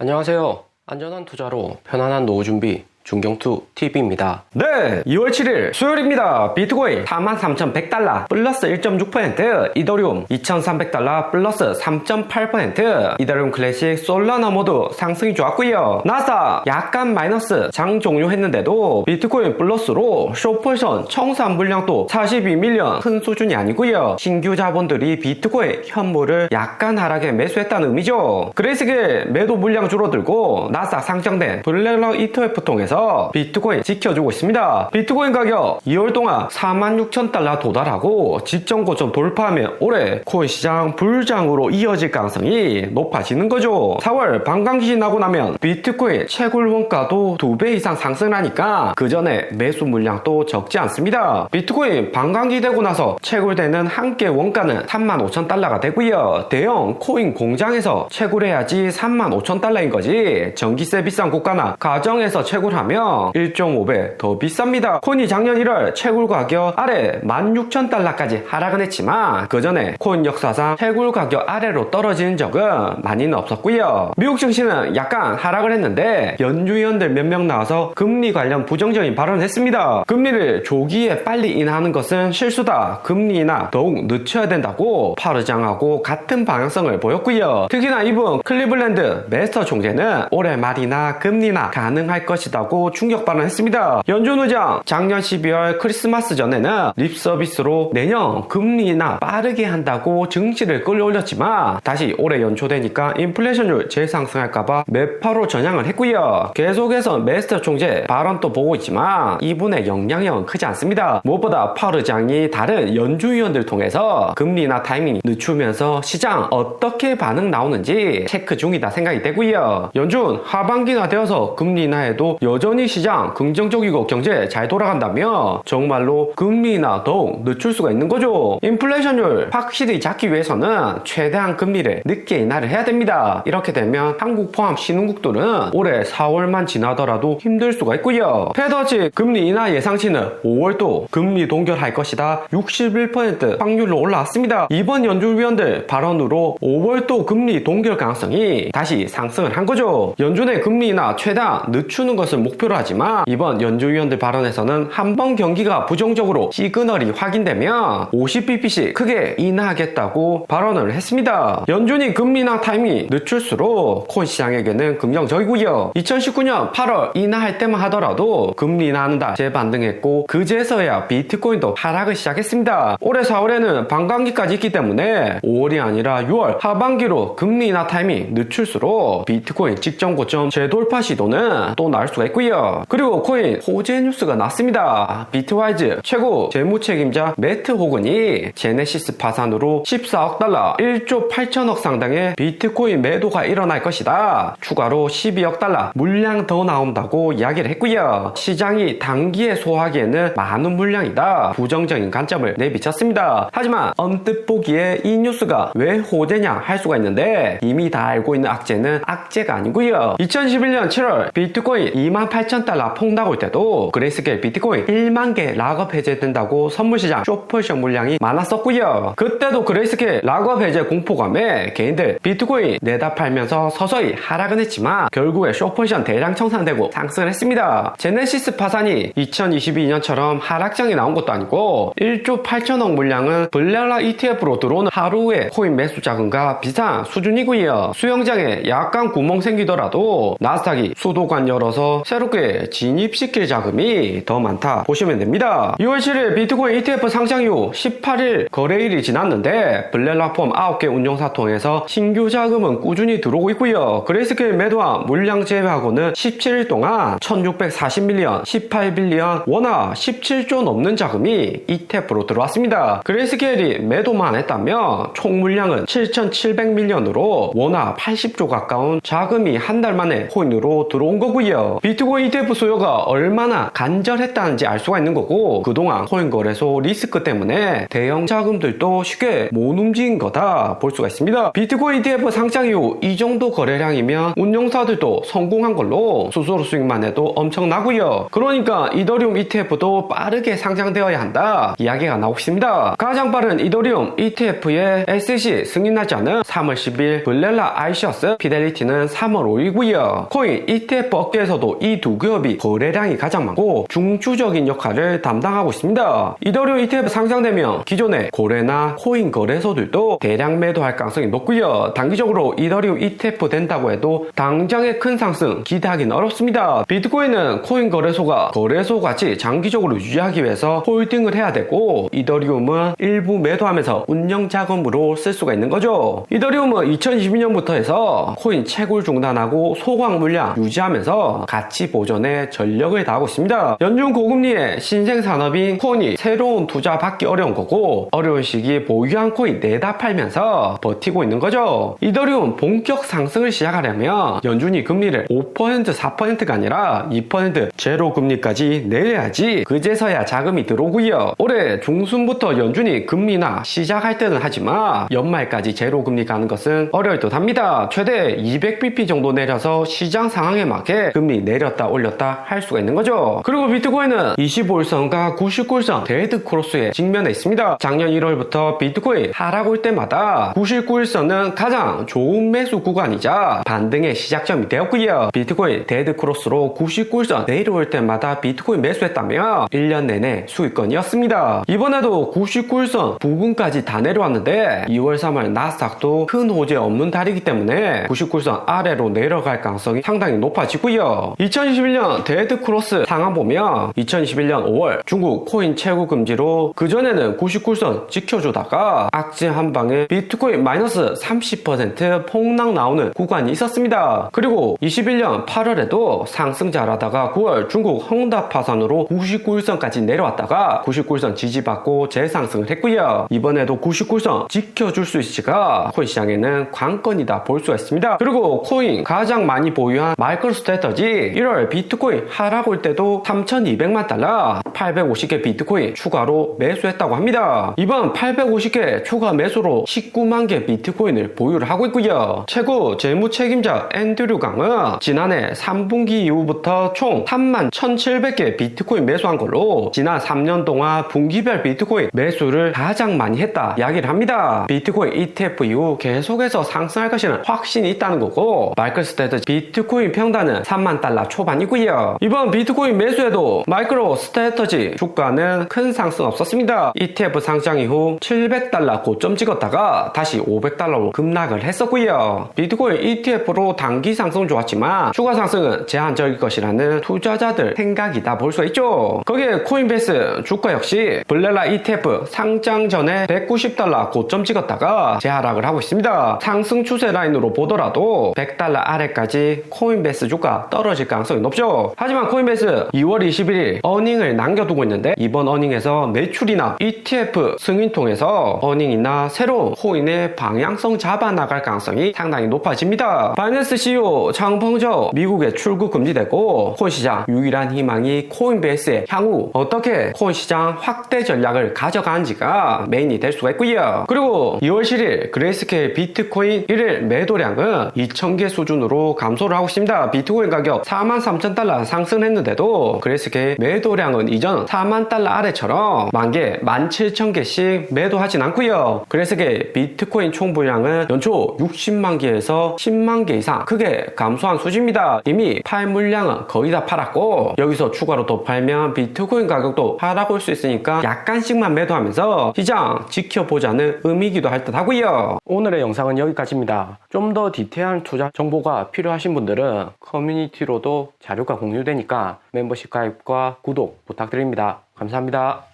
안녕하세요. 안전한 투자로 편안한 노후 준비 중경투 TV입니다. 네, 2월 7일 수요일입니다. 비트코인 43,100달러 플러스 1.6%, 이더리움 2,300달러 플러스 3.8%, 이더리움 클래식, 솔라나 모두 상승이 좋았고요. 나스닥 약간 마이너스 장 종료했는데도 비트코인 플러스로 숏포지션 청산 물량도 42밀리언, 큰 수준이 아니고요. 신규 자본들이 비트코인 현물을 약간 하락에 매수했다는 의미죠. 그레이스길 매도 물량 줄어들고 나스닥 상장된 블랙락 ETF 통해서 비트코인 지켜주고 있습니다. 비트코인 가격 2월 동안 46,000달러 도달하고 직전 고점 돌파하면 올해 코인 시장 불장으로 이어질 가능성이 높아지는 거죠. 4월 반감기 지나고 나면 비트코인 채굴 원가도 2배 이상 상승하니까 그 전에 매수 물량도 적지 않습니다. 비트코인 반감기 되고 나서 채굴되는 한 개 원가는 35,000달러가 되고요. 대형 코인 공장에서 채굴해야지 35,000달러인 거지, 전기세 비싼 국가나 가정에서 채굴하면 1.5배 더 비쌉니다. 코인이 작년 1월 채굴 가격 아래 16,000달러까지 하락은 했지만 그 전에 코인 역사상 채굴 가격 아래로 떨어지는 적은 많이는 없었고요. 미국 증시는 약간 하락을 했는데 연준위원들 몇 명 나와서 금리 관련 부정적인 발언을 했습니다. 금리를 조기에 빨리 인하하는 것은 실수다. 금리 인하 더욱 늦춰야 된다고 파르장하고 같은 방향성을 보였고요. 특히나 이분 클리블랜드 메스터 총재는 올해 말이나 금리 인하 가능할 것이다고 충격 발언했습니다. 연준 의장 작년 12월 크리스마스 전에는 립 서비스로 내년 금리 인하 빠르게 한다고 증시를 끌어올렸지만 다시 올해 연초되니까 인플레이션율 재상승할까봐 매파로 전향을 했고요. 계속해서 메스터 총재 발언도 보고 있지만 이분의 영향력은 크지 않습니다. 무엇보다 파월 의장이 다른 연준위원들 통해서 금리 인하 타이밍이 늦추면서 시장 어떻게 반응 나오는지 체크 중이다 생각이 되고요. 연준 하반기나 되어서 금리 인하에도 여전히 시장 긍정적이고 경제 잘 돌아간다면 정말로 금리 인하 더욱 늦출 수가 있는 거죠. 인플레이션율 확실히 잡기 위해서는 최대한 금리를 늦게 인하를 해야 됩니다. 이렇게 되면 한국 포함 신흥국들은 올해 4월만 지나더라도 힘들 수가 있고요. 페더치 금리 인하 예상치는 5월도 금리 동결할 것이다 61% 확률로 올라왔습니다. 이번 연준위원들 발언으로 5월도 금리 동결 가능성이 다시 상승을 한 거죠. 연준의 금리 인하 최대한 늦추는 것을 목표로 하지만 이번 연준위원들 발언에서는 한번 경기가 부정적으로 시그널이 확인되면 50bp씩 크게 인하하겠다고 발언을 했습니다. 연준이 금리 인하 타이밍이 늦출수록 코인 시장에게는 긍정적이고요. 2019년 8월 인하할 때만 하더라도 금리 인하한다 재반등했고 그제서야 비트코인도 하락을 시작했습니다. 올해 4월에는 반감기까지 있기 때문에 5월이 아니라 6월 하반기로 금리 인하 타이밍 늦출수록 비트코인 직전 고점 재돌파 시도는 또 나올 수가 있고요. 그리고 코인 호재 뉴스가 났습니다. 비트와이즈 최고 재무책임자 매트 호근이 제네시스 파산으로 14억 달러 1조 8천억 상당의 비트코인 매도가 일어날 것이다. 추가로 12억 달러 물량 더 나온다고 이야기를 했고요. 시장이 단기에 소화하기에는 많은 물량이다. 부정적인 관점을 내비쳤습니다. 하지만 언뜻 보기에 이 뉴스가 왜 호재냐 할 수가 있는데 이미 다 알고 있는 악재는 악재가 아니고요. 2011년 7월 비트코인 28,000달러 폭락올 때도 그레이스케일 비트코인 1만 개 락업 해제된다고 선물시장 숏포지션 물량이 많았었고요. 그때도 그레이스케일 락업 해제 공포감에 개인들 비트코인 내다 팔면서 서서히 하락은 했지만 결국에 숏포지션 대량 청산되고 상승을 했습니다. 제네시스 파산이 2022년처럼 하락장이 나온 것도 아니고 1조 8천억 물량은 블랙락 ETF로 들어오는 하루의 코인 매수 자금과 비슷한 수준이고요. 수영장에 약간 구멍 생기더라도 나스닥이 수도관 열어서 새롭게 진입시킬 자금이 더 많다 보시면 됩니다. 2월 7일 비트코인 ETF 상장 이후 18일 거래일이 지났는데 블랙락 폼 9개 운용사 통해서 신규 자금은 꾸준히 들어오고 있고요. 그레이스케일 매도한 물량 제외하고는 17일 동안 1640밀리언, 18빌리언, 워낙 17조 넘는 자금이 ETF로 들어왔습니다. 그레이스케일이 매도만 했다면 총 물량은 7700밀리언으로 워낙 80조 가까운 자금이 한 달 만에 코인으로 들어온 거고요. 비트코인 ETF 수요가 얼마나 간절했다는지 알 수가 있는 거고, 그동안 코인 거래소 리스크 때문에 대형 자금들도 쉽게 못 움직인 거다 볼 수가 있습니다. 비트코인 ETF 상장 이후 이 정도 거래량이면 운용사들도 성공한 걸로 수수료 수익만 해도 엄청나고요. 그러니까 이더리움 ETF도 빠르게 상장되어야 한다 이야기가 나오고 있습니다. 가장 빠른 이더리움 ETF의 SEC 승인 날짜는 3월 10일, 블렐라 아이시어스, 피델리티는 3월 5일이고요. 코인 ETF 업계에서도 이 두 기업이 거래량이 가장 많고 중추적인 역할을 담당하고 있습니다. 이더리움 ETF 상장되면 기존의 고래나 코인 거래소들도 대량 매도할 가능성이 높고요. 단기적으로 이더리움 ETF 된다고 해도 당장의 큰 상승 기대하기는 어렵습니다. 비트코인은 코인 거래소가 거래소 같이 장기적으로 유지하기 위해서 홀딩을 해야 되고, 이더리움은 일부 매도하면서 운영 자금으로 쓸 수가 있는 거죠. 이더리움은 2022년부터 해서 코인 채굴 중단하고 소강 물량 유지하면서 가치 보존에 전력을 다하고 있습니다. 연중 고금리의 신생 산업인 코인이 새로운 투자 받기 어려운 거고, 어려운 시기에 보유한 코인 내다 팔면서 버티고 있는 거죠. 이더리움 본격 상승을 시작하려면 연준이 금리를 5%, 4%가 아니라 2% 제로 금리까지 내려야지 그제서야 자금이 들어오고요. 올해 중순부터 연준이 금리나 시작할 때는 하지만 연말까지 제로 금리 가는 것은 어려울 듯 합니다. 최대 200bp 정도 내려서 시장 상황에 맞게 금리 내렸다 올렸다 할 수가 있는 거죠. 그리고 비트코인은 25일선과 99일선 데드 크로스에 직면해 있습니다. 작년 1월부터 비트코인 하락 올 때마다 99일선은 가장 좋은 매수 구간이자 반등의 시작점이 되었고요. 비트코인 데드 크로스로 99일선 내려올 때마다 비트코인 매수했다면 1년 내내 수익권이었습니다. 이번에도 99일선 부근까지 다 내려왔는데 2월 3월 나스닥도 큰 호재 없는 달이기 때문에 99일선 아래로 내려갈 가능성이 상당히 높아지고요. 2021년 데드 크로스 상황 보면 2021년 5월 중국 코인 채굴 금지로 그전에는 99일선 지켜주다가 악재 한 방에 비트코인 마이너스 30% 폭락 나오는 구간이 있었습니다. 그리고 21년 8월에도 상승 잘하다가 9월 중국 헝다 파산으로 99일선까지 내려왔다가 99일선 지지받고 재상승을 했고요. 이번에도 99일선 지켜줄 수 있을지가 코인 시장에는 관건이다 볼 수가 있습니다. 그리고 코인 가장 많이 보유한 마이크로스트래터지 1월 비트코인 하락 올 때도 3,200만 달러 850개 비트코인 추가로 매수했다고 합니다. 이번 850개 추가 매수로 19만 개 비트코인을 보유를 하고 있고요. 최고 재무 책임자 앤드류 강은 지난해 3분기 이후부터 총 31,700개 비트코인 매수한 걸로 지난 3년 동안 분기별 비트코인 매수를 가장 많이 했다 이야기를 합니다. 비트코인 ETF 이후 계속해서 상승할 것이라는 확신이 있다는 거고, 마이크로스트래터지 비트코인 평단은 3만 달러 초반이고요. 이번 비트코인 매수에도 마이크로스트래터지 주가는 큰 상승 없었습니다. ETF 상장 이후 700달러 고점 찍었다가 다시 500달러로 급락을 했었고요. 비트코인 ETF로 단기 상승은 좋았지만 추가 상승은 제한적일 것이라는 투자자들 생각이다 볼 수 있죠. 거기에 코인베이스 주가 역시 블렐라 ETF 상장 전에 190달러 고점 찍었다가 재하락을 하고 있습니다. 상승 추세 라인으로 보더라도 100달러 아래까지 코인베이스 주가 떨어질 가능성이 높죠. 하지만 코인베이스 2월 21일 어닝을 남겨두고 있는데 이번 어닝에서 매출이나 ETF 승인 통해서 어닝이나 새로운 코인의 방향성 잡아나갈 가능성이 상당히 높아집니다. 바이낸스 CEO 장펑저 미국에 출국 금지되고 코인 시장 유일한 희망이 코인베이스의 향후 어떻게 코인 시장 확대 전략을 가져가는지가 메인이 될 수가 있고요. 그리고 2월 7일 그레이스케일 비트코인 1일 매도량은 2,000개 수준으로 감소를 하고 있습니다. 비트코인 가격 43,000달러 상승했는데도 그레이스케일 매도량은 이전 4만 달러 아래처럼 만개 17,000개씩 매도하진 않고요. 그레이스케일 비트코인 총 보유량은 연초 60만 개에서 10만 개 이상 크게 감소한 수준입니다. 이미 팔 물량은 거의 다 팔았고 여기서 추가로 더 팔면 비트코인 가격도 하락 올 수 있으니까 약간씩만 매도하면서 시장 지켜보자는 의미이기도 할 듯 하고요. 오늘의 영상은 여기까지입니다. 좀 더 디테일한 투자 정보가 필요하신 분들은 커뮤니티로도 자료가 공유되니까 멤버십 가입과 구독 부탁드립니다. 감사합니다.